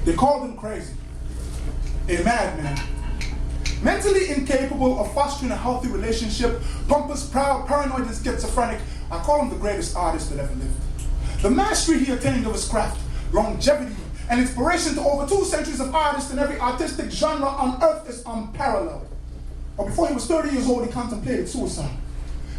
They called him crazy, a madman. Mentally incapable of fostering a healthy relationship, pompous, proud, paranoid, and schizophrenic, I call him the greatest artist that ever lived. The mastery he attained of his craft, longevity, and inspiration to over 2 centuries of artists in every artistic genre on earth is unparalleled. But before he was 30 years old, he contemplated suicide.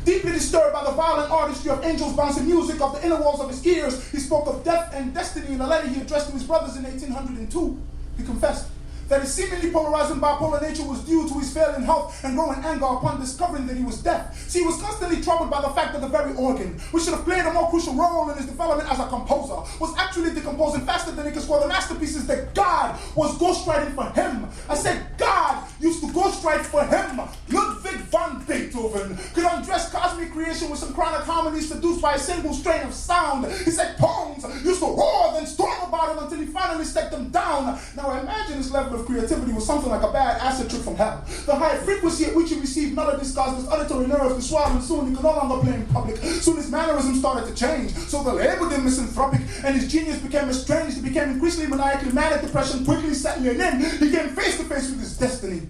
Deeply disturbed by the violent artistry of angels bouncing music off the inner walls of his ears, he spoke of death and destiny in a letter he addressed to his brothers in 1802. He confessed that his seemingly polarizing bipolar nature was due to his failing health and growing anger upon discovering that he was deaf. See, he was constantly troubled by the fact that the very organ, which should have played a more crucial role in his development as a composer, was actually decomposing faster than he could score the masterpieces that God was ghostwriting for him. I said God used to ghostwrite for him. Ludwig van Beethoven could undress cosmic creation with some chronic harmonies seduced by a single strain of sound. He said poems used to roar, then storm about him until he finally set them down. Now imagine his level of creativity was something like a bad acid trip from hell. The high frequency at which he received melodies caused his auditory nerves to swallow, and soon he could no longer play in public. Soon his mannerisms started to change, so they labeled him misanthropic, and his genius became estranged. He became increasingly maniacally manic, depression quickly settling in. He came face to face with his destiny.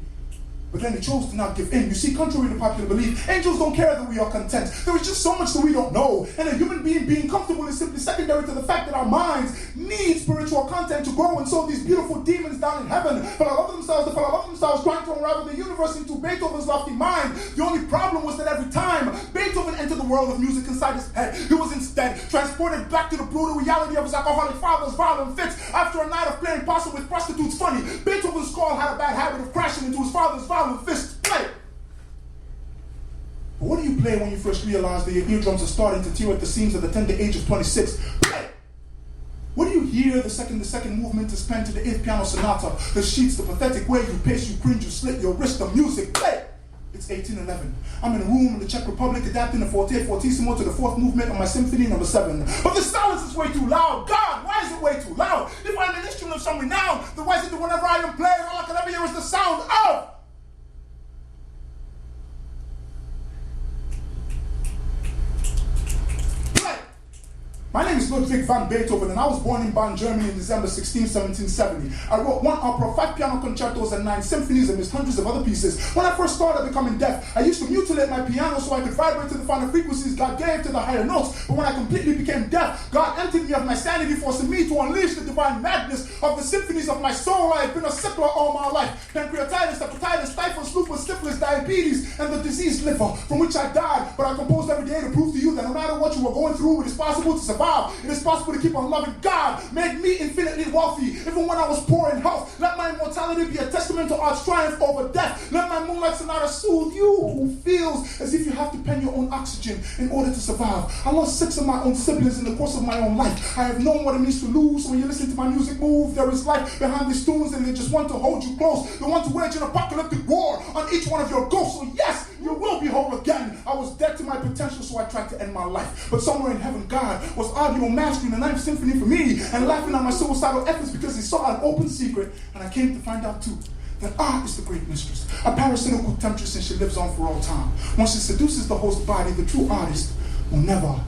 But then he chose to not give in. You see, contrary to popular belief, angels don't care that we are content. There is just so much that we don't know. And a human being comfortable is simply secondary to the fact that our minds need spiritual content to grow. And so these beautiful demons down in heaven fell out of themselves, trying to unravel the universe into Beethoven's lofty mind. The only problem was that every time Beethoven entered the world of music inside his head, he was instead transported back to the brutal reality of his alcoholic father's violent fits. After a night of playing possum with prostitutes funny, Beethoven's skull had a bad habit of crashing into his father's violent fists. Play. But what do you play when you first realize that your eardrums are starting to tear at the seams at the tender age of 26? Play. What do you hear the second movement is penned to the 8th piano sonata? The sheets, the pathetic way you pace, you cringe, you slit your wrist, the music. Play. It's 1811. I'm in a room in the Czech Republic adapting the forte fortissimo to the 4th movement of my symphony number 7. But the silence is way too loud. God, why is it way too loud? If I'm an instrument of some renown, then why is it that whenever I am playing, all I can ever hear is the sound of... My name is Ludwig van Beethoven, and I was born in Bonn, Germany in December 16, 1770. I wrote 1 opera, 5 piano concertos, and 9 symphonies, and missed hundreds of other pieces. When I first started becoming deaf, I used to mutilate my piano so I could vibrate to the finer frequencies God gave to the higher notes. But when I completely became deaf, God emptied me of my sanity, forcing me to unleash the divine madness of the symphonies of my soul. I have been a sickler all my life. Pancreatitis, hepatitis, typhus, lupus, syphilis, diabetes, and the diseased liver, from which I died. But I composed every day to prove to you that no matter what you were going through, it is possible to survive. It is possible to keep on loving. God made me infinitely wealthy, even when I was poor in health. Let my immortality be a testament to art's triumph over death. Let my moonlight sonata soothe you who feels as if you have to pen your own oxygen in order to survive. I lost 6 of my own siblings in the course of my own life. I have known what it means to lose. So when you listen to my music move, there is life behind these tunes, and they just want to hold you close. They want to wage an apocalyptic war on each one of your ghosts. So yes, you will be whole again. I was dead to my potential, so I tried to end my life. But somewhere in heaven, God was audio mastering the 9th symphony for me and laughing at my suicidal efforts because he saw an open secret. And I came to find out too that art is the great mistress, a parasitical temptress, and she lives on for all time. Once she seduces the host body, the true artist will never